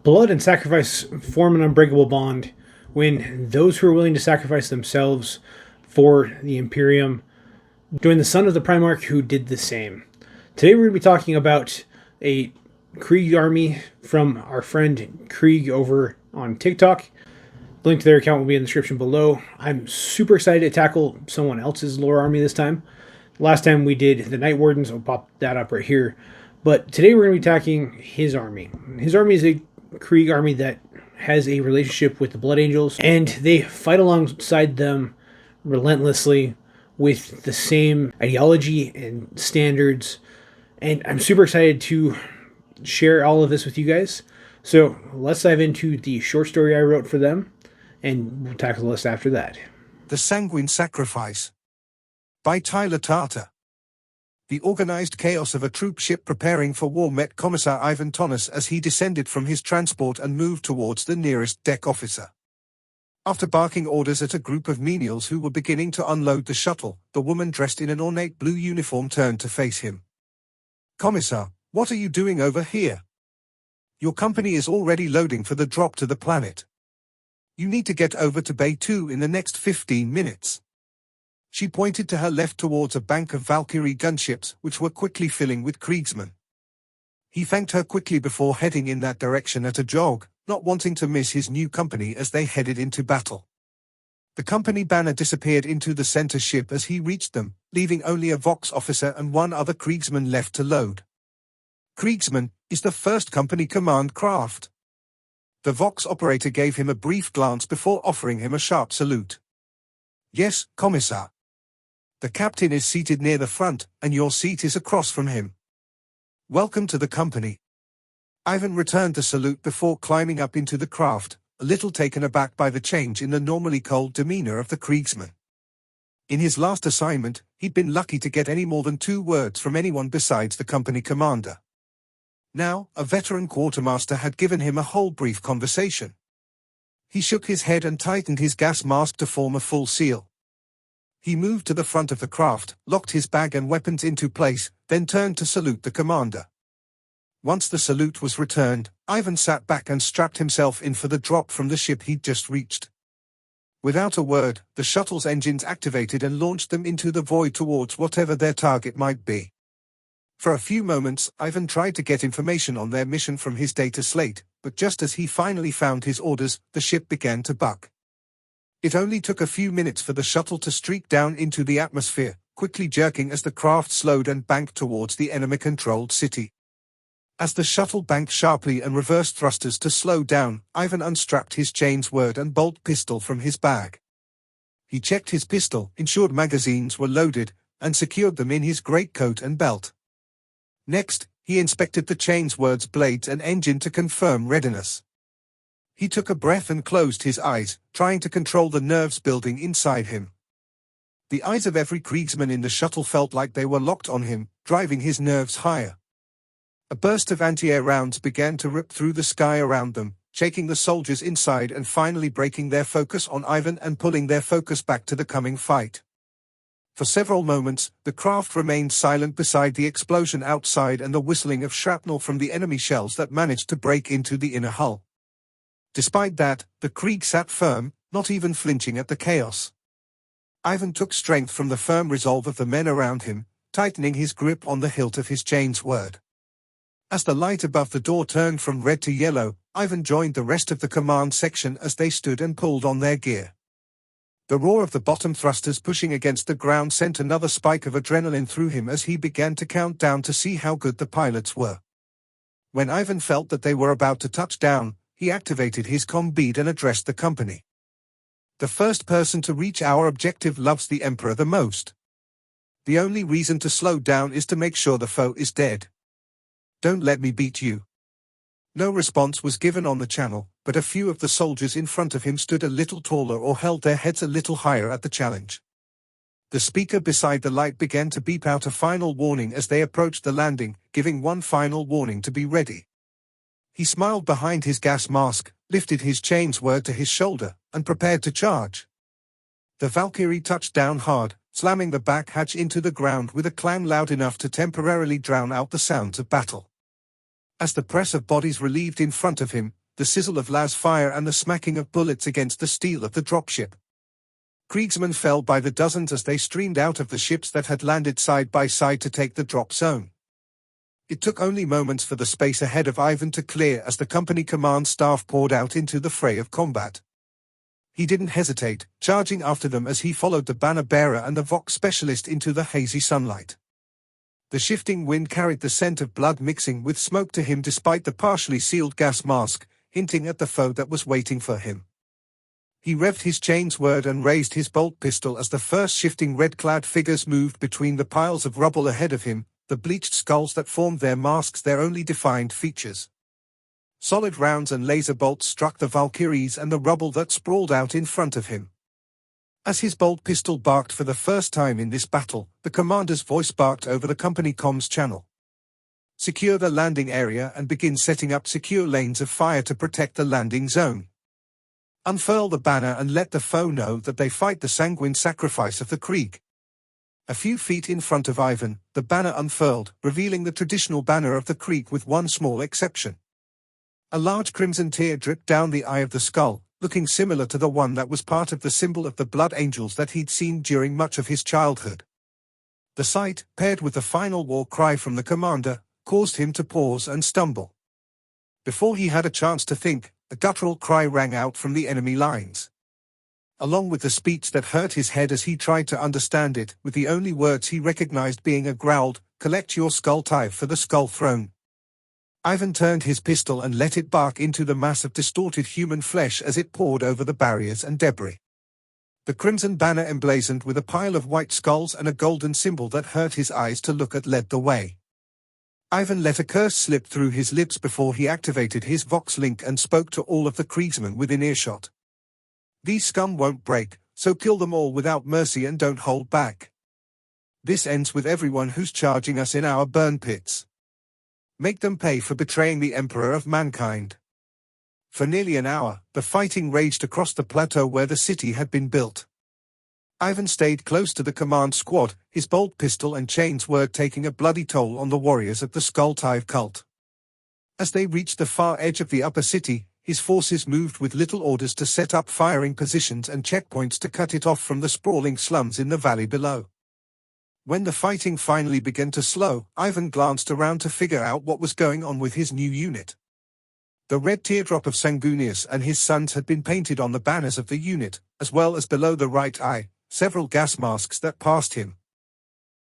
Blood and sacrifice form an unbreakable bond when those who are willing to sacrifice themselves for the Imperium join the son of the Primarch who did the same. Today we're going to be talking about a KRIEG army from our friend KRIEG over on TikTok. The link to their account will be in the description below. I'm super excited to tackle someone else's lore army this time. Last time we did the Night Wardens, I'll pop that up right here. But today we're going to be attacking his army. His army is a KRIEG army that has a relationship with the Blood Angels, and they fight alongside them relentlessly with the same ideology and standards. And I'm super excited to share all of this with you guys. So let's dive into the short story I wrote for them, and we'll tackle the list after that. The Sanguine Sacrifice by Tyler Tartar. The organized chaos of a troop ship preparing for war met Commissar Ivan Tonnes as he descended from his transport and moved towards the nearest deck officer. After barking orders at a group of menials who were beginning to unload the shuttle, the woman dressed in an ornate blue uniform turned to face him. "Commissar, what are you doing over here? Your company is already loading for the drop to the planet. You need to get over to Bay 2 in the next 15 minutes. She pointed to her left towards a bank of Valkyrie gunships which were quickly filling with Kriegsmen. He thanked her quickly before heading in that direction at a jog, not wanting to miss his new company as they headed into battle. The company banner disappeared into the center ship as he reached them, leaving only a Vox officer and one other Kriegsman left to load. Kriegsman is the first company command craft. The Vox operator gave him a brief glance before offering him a sharp salute. "Yes, Commissar. The captain is seated near the front, and your seat is across from him. Welcome to the company." Ivan returned the salute before climbing up into the craft, a little taken aback by the change in the normally cold demeanor of the Kriegsman. In his last assignment, he'd been lucky to get any more than 2 words from anyone besides the company commander. Now, a veteran quartermaster had given him a whole brief conversation. He shook his head and tightened his gas mask to form a full seal. He moved to the front of the craft, locked his bag and weapons into place, then turned to salute the commander. Once the salute was returned, Ivan sat back and strapped himself in for the drop from the ship he'd just reached. Without a word, the shuttle's engines activated and launched them into the void towards whatever their target might be. For a few moments, Ivan tried to get information on their mission from his data slate, but just as he finally found his orders, the ship began to buck. It only took a few minutes for the shuttle to streak down into the atmosphere, quickly jerking as the craft slowed and banked towards the enemy-controlled city. As the shuttle banked sharply and reversed thrusters to slow down, Ivan unstrapped his chainsword and bolt pistol from his bag. He checked his pistol, ensured magazines were loaded, and secured them in his greatcoat and belt. Next, he inspected the chainsword's blades and engine to confirm readiness. He took a breath and closed his eyes, trying to control the nerves building inside him. The eyes of every Kriegsman in the shuttle felt like they were locked on him, driving his nerves higher. A burst of anti-air rounds began to rip through the sky around them, shaking the soldiers inside and finally breaking their focus on Ivan and pulling their focus back to the coming fight. For several moments, the craft remained silent beside the explosion outside and the whistling of shrapnel from the enemy shells that managed to break into the inner hull. Despite that, the KRIEG sat firm, not even flinching at the chaos. Ivan took strength from the firm resolve of the men around him, tightening his grip on the hilt of his chainsword. As the light above the door turned from red to yellow, Ivan joined the rest of the command section as they stood and pulled on their gear. The roar of the bottom thrusters pushing against the ground sent another spike of adrenaline through him as he began to count down to see how good the pilots were. When Ivan felt that they were about to touch down, he activated his comm bead and addressed the company. "The first person to reach our objective loves the Emperor the most. The only reason to slow down is to make sure the foe is dead. Don't let me beat you." No response was given on the channel, but a few of the soldiers in front of him stood a little taller or held their heads a little higher at the challenge. The speaker beside the light began to beep out a final warning as they approached the landing, giving one final warning to be ready. He smiled behind his gas mask, lifted his chainsword to his shoulder, and prepared to charge. The Valkyrie touched down hard, slamming the back hatch into the ground with a clang loud enough to temporarily drown out the sounds of battle. As the press of bodies relieved in front of him, the sizzle of las fire and the smacking of bullets against the steel of the dropship. Kriegsmen fell by the dozens as they streamed out of the ships that had landed side by side to take the drop zone. It took only moments for the space ahead of Ivan to clear as the company command staff poured out into the fray of combat. He didn't hesitate, charging after them as he followed the banner bearer and the Vox specialist into the hazy sunlight. The shifting wind carried the scent of blood mixing with smoke to him despite the partially sealed gas mask, hinting at the foe that was waiting for him. He revved his chainsword and raised his bolt pistol as the first shifting red-clad figures moved between the piles of rubble ahead of him, the bleached skulls that formed their masks their only defined features. Solid rounds and laser bolts struck the Valkyries and the rubble that sprawled out in front of him. As his bolt pistol barked for the first time in this battle, the commander's voice barked over the company comms channel. Secure the landing area and begin setting up secure lanes of fire to protect the landing zone. Unfurl the banner and let the foe know that they fight the Sanguine Sacrifice of the KRIEG. A few feet in front of Ivan, the banner unfurled, revealing the traditional banner of the KRIEG with one small exception. A large crimson tear dripped down the eye of the skull, looking similar to the one that was part of the symbol of the blood angels that he'd seen during much of his childhood. The sight, paired with the final war cry from the commander, caused him to pause and stumble. Before he had a chance to think, a guttural cry rang out from the enemy lines. Along with the speech that hurt his head as he tried to understand it, with the only words he recognized being a growled, "Collect your skull tithe for the skull throne." Ivan turned his pistol and let it bark into the mass of distorted human flesh as it poured over the barriers and debris. The crimson banner emblazoned with a pile of white skulls and a golden symbol that hurt his eyes to look at led the way. Ivan let a curse slip through his lips before he activated his Vox link and spoke to all of the Kriegsmen within earshot. "These scum won't break, so kill them all without mercy and don't hold back. This ends with everyone who's charging us in our burn pits. Make them pay for betraying the Emperor of Mankind." For nearly an hour, the fighting raged across the plateau where the city had been built. Ivan stayed close to the command squad, his bolt pistol and chainsword taking a bloody toll on the warriors of the Skull Tithe cult. As they reached the far edge of the upper city, his forces moved with little orders to set up firing positions and checkpoints to cut it off from the sprawling slums in the valley below. When the fighting finally began to slow, Ivan glanced around to figure out what was going on with his new unit. The red teardrop of Sanguinius and his sons had been painted on the banners of the unit, as well as below the right eye, several gas masks that passed him.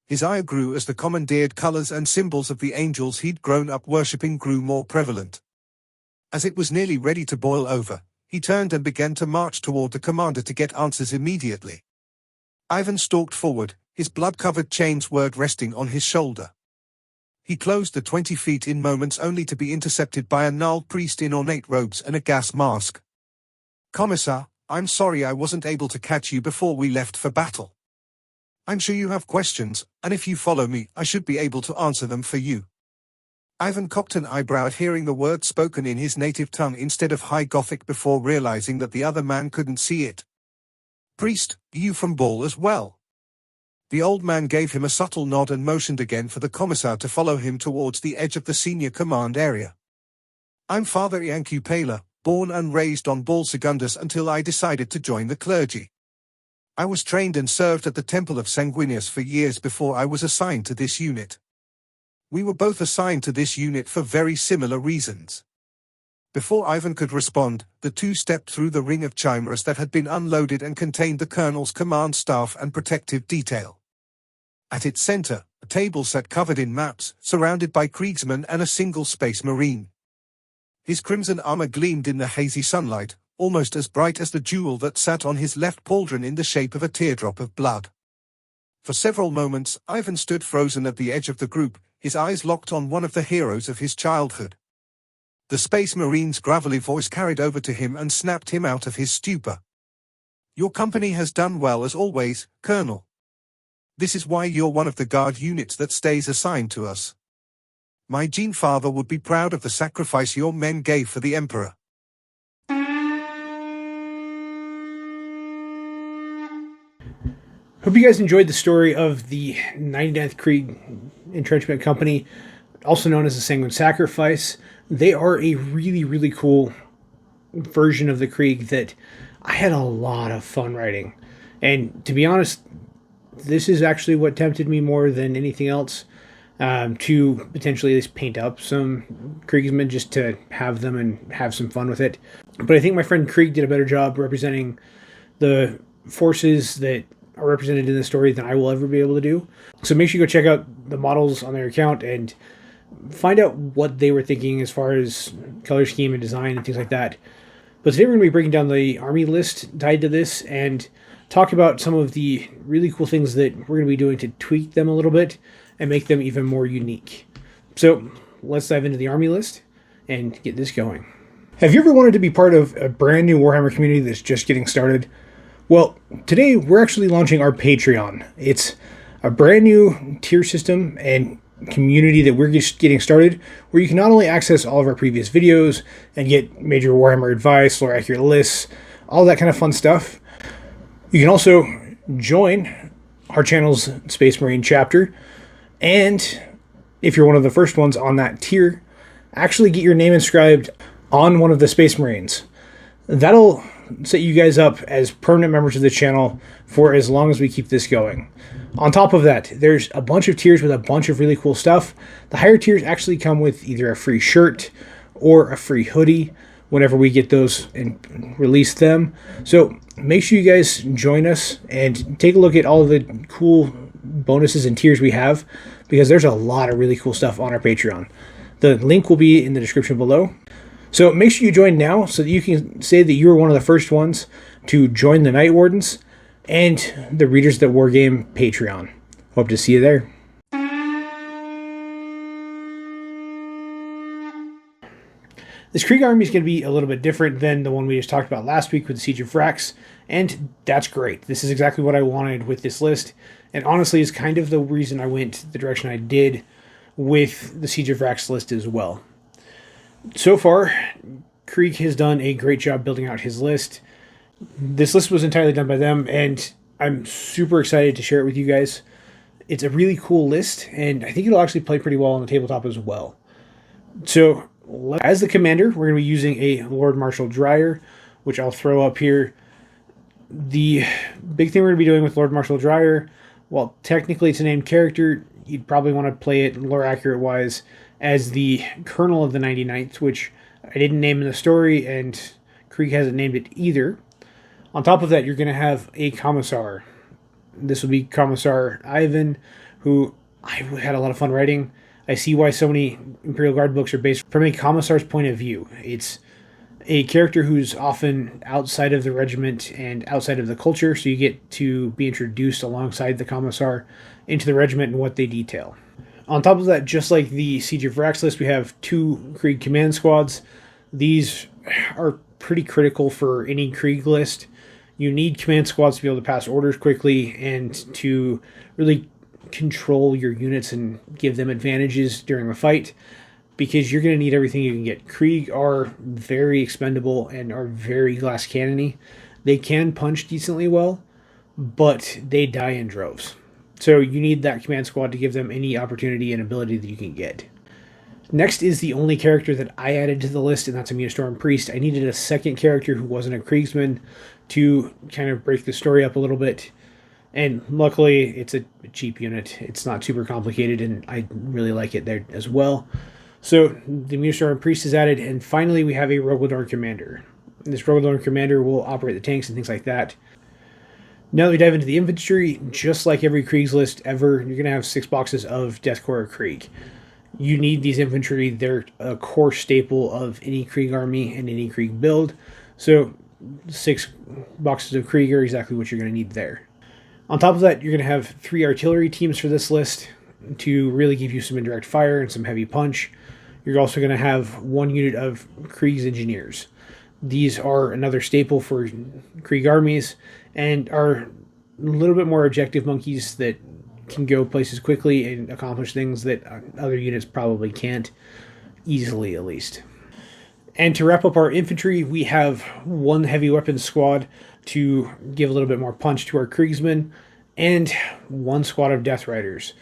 His ire grew as the commandeered colors and symbols of the angels he'd grown up worshipping grew more prevalent. As it was nearly ready to boil over, he turned and began to march toward the commander to get answers immediately. Ivan stalked forward, his blood-covered chainsword resting on his shoulder. He closed the 20 feet in moments only to be intercepted by a gnarled priest in ornate robes and a gas mask. "Commissar, I'm sorry I wasn't able to catch you before we left for battle. I'm sure you have questions, and if you follow me, I should be able to answer them for you." Ivan cocked an eyebrow at hearing the words spoken in his native tongue instead of High Gothic before realizing that the other man couldn't see it. "Priest, you from Gaul as well?" The old man gave him a subtle nod and motioned again for the commissar to follow him towards the edge of the senior command area. "I'm Father Iancu Pala, born and raised on Bal Secundus until I decided to join the clergy. I was trained and served at the Temple of Sanguinius for years before I was assigned to this unit. We were both assigned to this unit for very similar reasons." Before Ivan could respond, the two stepped through the ring of chimeras that had been unloaded and contained the colonel's command staff and protective detail. At its center, a table sat covered in maps, surrounded by Kriegsmen and a single space marine. His crimson armor gleamed in the hazy sunlight, almost as bright as the jewel that sat on his left pauldron in the shape of a teardrop of blood. For several moments, Ivan stood frozen at the edge of the group, his eyes locked on one of the heroes of his childhood. The Space Marine's gravelly voice carried over to him and snapped him out of his stupor. "Your company has done well as always, Colonel. This is why you're one of the guard units that stays assigned to us. My Gene father would be proud of the sacrifice your men gave for the Emperor." Hope you guys enjoyed the story of the 99th KRIEG Entrenchment Company, also known as the Sanguine Sacrifice. They are a really, really cool version of the Krieg that I had a lot of fun writing. And to be honest, this is actually what tempted me more than anything else, to potentially at least paint up some Kriegsmen just to have them and have some fun with it. But I think my friend Krieg did a better job representing the forces that are represented in the story than I will ever be able to do. So make sure you go check out the models on their account and find out what they were thinking as far as color scheme and design and things like that. But today we're going to be breaking down the army list tied to this and talk about some of the really cool things that we're going to be doing to tweak them a little bit and make them even more unique. So let's dive into the army list and get this going. Have you ever wanted to be part of a brand new Warhammer community that's just getting started? Well, today we're actually launching our Patreon. It's a brand new tier system and community that we're just getting started, where you can not only access all of our previous videos and get major Warhammer advice, lore accurate lists, all that kind of fun stuff. You can also join our channel's Space Marine chapter, and if you're one of the first ones on that tier, actually get your name inscribed on one of the Space Marines. That'll set you guys up as permanent members of the channel for as long as we keep this going. On top of that, there's a bunch of tiers with a bunch of really cool stuff. The higher tiers actually come with either a free shirt or a free hoodie whenever we get those and release them. So make sure you guys join us and take a look at all of the cool bonuses and tiers we have, because there's a lot of really cool stuff on our Patreon. The link will be in the description below. So make sure you join now so that you can say that you were one of the first ones to join the Night Wardens and the Readers That Wargame Patreon. Hope to see you there. This Krieg army is going to be a little bit different than the one we just talked about last week with the Siege of Vrax, and that's great. This is exactly what I wanted with this list, and honestly is kind of the reason I went the direction I did with the Siege of Vrax list as well. So far, Krieg has done a great job building out his list. This list was entirely done by them, and I'm super excited to share it with you guys. It's a really cool list, and I think it'll actually play pretty well on the tabletop as well. So, as the commander, we're going to be using a Lord Marshal Dreyer, which I'll throw up here. The big thing we're going to be doing with Lord Marshal Dreyer, well, technically it's a named character, you'd probably want to play it lore accurate wise as the Colonel of the 99th, which I didn't name in the story, and Krieg hasn't named it either. On top of that, you're going to have a Commissar. This will be Commissar Ivan, who I had a lot of fun writing. I see why so many Imperial Guard books are based from a Commissar's point of view. It's a character who's often outside of the regiment and outside of the culture, so you get to be introduced alongside the Commissar into the regiment and what they detail. On top of that, just like the Siege of Vrax list, we have 2 Krieg command squads. These are pretty critical for any Krieg list. You need command squads to be able to pass orders quickly and to really control your units and give them advantages during the fight, because you're going to need everything you can get. Krieg are very expendable and are very glass cannony. They can punch decently well, but they die in droves. So you need that command squad to give them any opportunity and ability that you can get. Next is the only character that I added to the list, and that's a Mutastorm Priest. I needed a second character who wasn't a Kriegsman to kind of break the story up a little bit. And luckily, it's a cheap unit. It's not super complicated, and I really like it there as well. So the Mutastorm Priest is added, and finally we have a Rogueldorn Commander. This Rogueldorn Commander will operate the tanks and things like that. Now that we dive into the infantry, just like every Krieg's list ever, you're going to have 6 boxes of Death Corps Krieg. You need these infantry. They're a core staple of any Krieg army and any Krieg build. So 6 boxes of Krieg are exactly what you're going to need there. On top of that, you're going to have 3 artillery teams for this list to really give you some indirect fire and some heavy punch. You're also going to have 1 unit of Krieg's engineers. These are another staple for Krieg armies and are a little bit more objective monkeys that can go places quickly and accomplish things that other units probably can't, easily at least. And to wrap up our infantry, we have 1 heavy weapons squad to give a little bit more punch to our Kriegsmen, and 1 squad of Death Riders.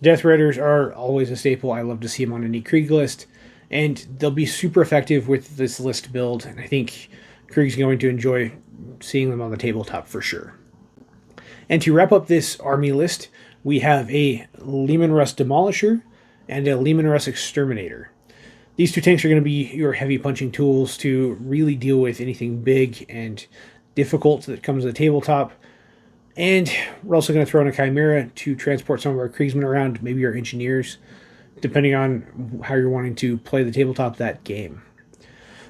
Death Riders are always a staple. I love to see them on any Krieg list, and they'll be super effective with this list build, and I think KRIEG's going to enjoy seeing them on the tabletop for sure. And to wrap up this army list, we have a Leman Russ Demolisher and a Leman Russ Exterminator. These two tanks are going to be your heavy punching tools to really deal with anything big and difficult that comes to the tabletop. And we're also going to throw in a Chimera to transport some of our Kriegsmen around, maybe our engineers, depending on how you're wanting to play the tabletop that game.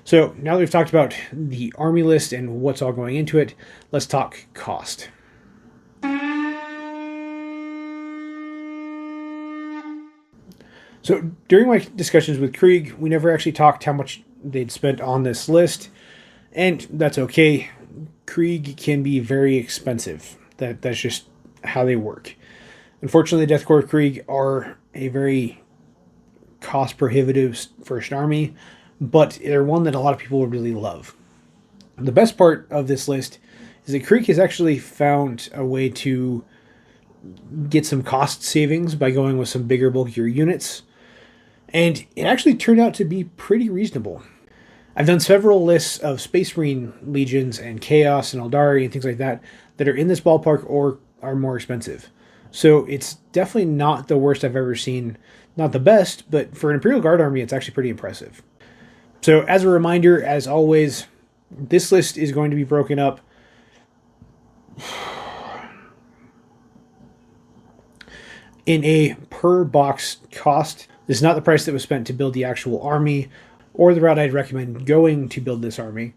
So now that we've talked about the army list and what's all going into it, let's talk cost. So during my discussions with KRIEG, we never actually talked how much they'd spent on this list, and that's okay. KRIEG can be very expensive. That's just how they work. Unfortunately, Death Corps KRIEG are a very cost-prohibitive first army, but they're one that a lot of people really love. The best part of this list is that KRIEG has actually found a way to get some cost savings by going with some bigger, bulkier units. And it actually turned out to be pretty reasonable. I've done several lists of Space Marine Legions and Chaos and Eldari and things like that that are in this ballpark or are more expensive. So it's definitely not the worst I've ever seen. Not the best, but for an Imperial Guard army, it's actually pretty impressive. So as a reminder, as always, this list is going to be broken up in a per box cost. This is not the price that was spent to build the actual army or the route I'd recommend going to build this army.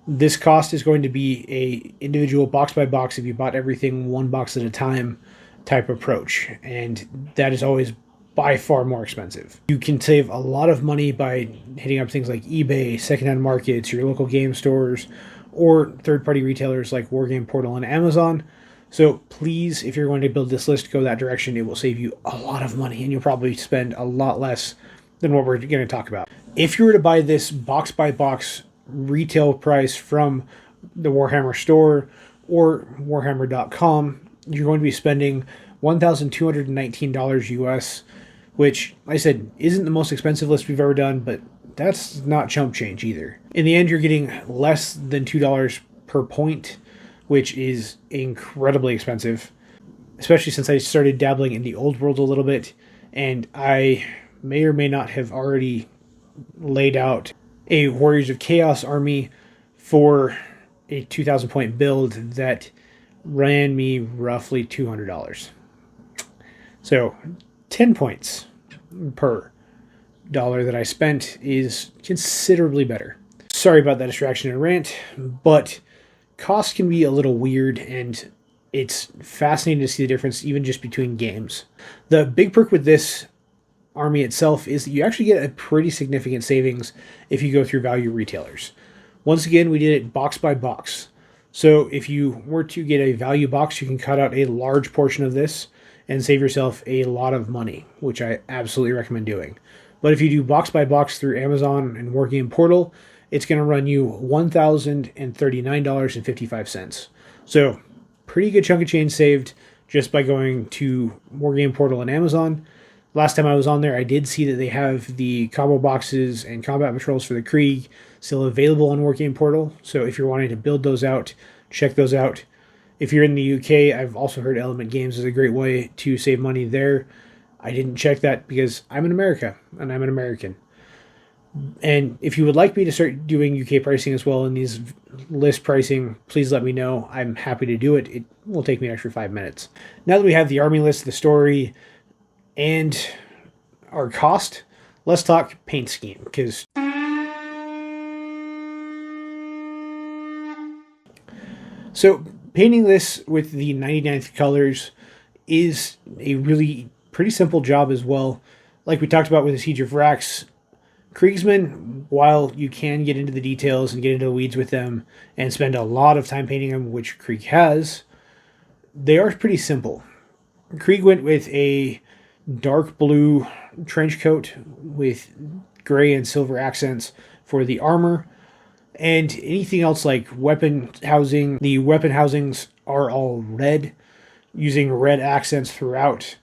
This cost is going to be a individual box by box, if you bought everything one box at a time type approach, and that is always by far more expensive. You can save a lot of money by hitting up things like eBay, secondhand markets, your local game stores, or third-party retailers like Wargame Portal and Amazon. So please, if you're going to build this list, go that direction. It will save you a lot of money, and you'll probably spend a lot less than what we're going to talk about. If you were to buy this box by box retail price from the Warhammer store or Warhammer.com, you're going to be spending $1,219 US, which, like I said, isn't the most expensive list we've ever done, but that's not chump change either. In the end, you're getting less than $2 per point, which is incredibly expensive, especially since I started dabbling in the old world a little bit, and I may or may not have already laid out a Warriors of Chaos army for a 2,000 point build that ran me roughly $200. So 10 points per dollar that I spent is considerably better. Sorry about that distraction and rant, but cost can be a little weird, and it's fascinating to see the difference even just between games. The big perk with this army itself is that you actually get a pretty significant savings if you go through value retailers. Once again, we did it box by box. So if you were to get a value box, you can cut out a large portion of this and save yourself a lot of money, which I absolutely recommend doing. But if you do box by box through Amazon and Wargame Portal, it's going to run you $1,039.55. So pretty good chunk of change saved just by going to Wargame Portal and Amazon. Last time I was on there, I did see that they have the combo boxes and combat patrols for the KRIEG still available on Wargame Portal. So if you're wanting to build those out, check those out. If you're in the UK, I've also heard Element Games is a great way to save money there. I didn't check that because I'm in America and I'm an American. And if you would like me to start doing UK pricing as well in these list pricing, please let me know. I'm happy to do it. It will take me an extra 5 minutes. Now that we have the army list, the story, and our cost, let's talk paint scheme, because so painting this with the 99th colors is a really pretty simple job as well. Like we talked about with the Siege of Rax, Kriegsmen, while you can get into the details and get into the weeds with them and spend a lot of time painting them, which KRIEG has, they are pretty simple. KRIEG went with a dark blue trench coat with gray and silver accents for the armor, and anything else like weapon housing. The weapon housings are all red, using red accents throughout.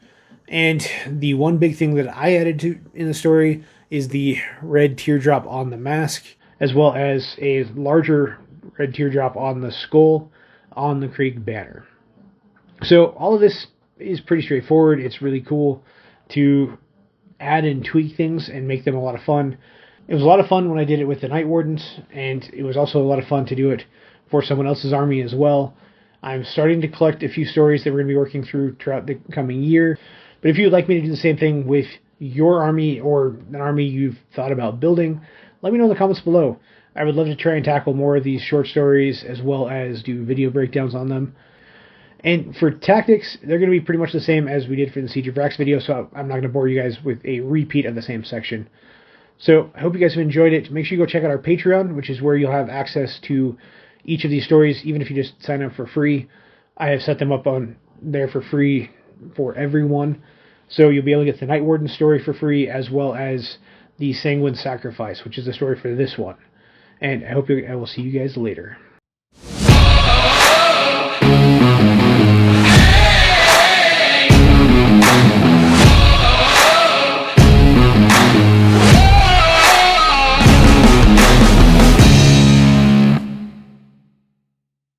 And the one big thing that I added to in the story is the red teardrop on the mask, as well as a larger red teardrop on the skull on the KRIEG banner. So all of this is pretty straightforward. It's really cool to add and tweak things and make them a lot of fun. It was a lot of fun when I did it with the Night Wardens, and it was also a lot of fun to do it for someone else's army as well. I'm starting to collect a few stories that we're going to be working through throughout the coming year. But if you'd like me to do the same thing with your army or an army you've thought about building, let me know in the comments below. I would love to try and tackle more of these short stories as well as do video breakdowns on them. And for tactics, they're going to be pretty much the same as we did for the Siege of Vrax video, so I'm not going to bore you guys with a repeat of the same section. So I hope you guys have enjoyed it. Make sure you go check out our Patreon, which is where you'll have access to each of these stories, even if you just sign up for free. I have set them up on there for free for everyone. So you'll be able to get the Night Warden story for free, as well as the Sanguine Sacrifice, which is the story for this one. And I hope I will see you guys later.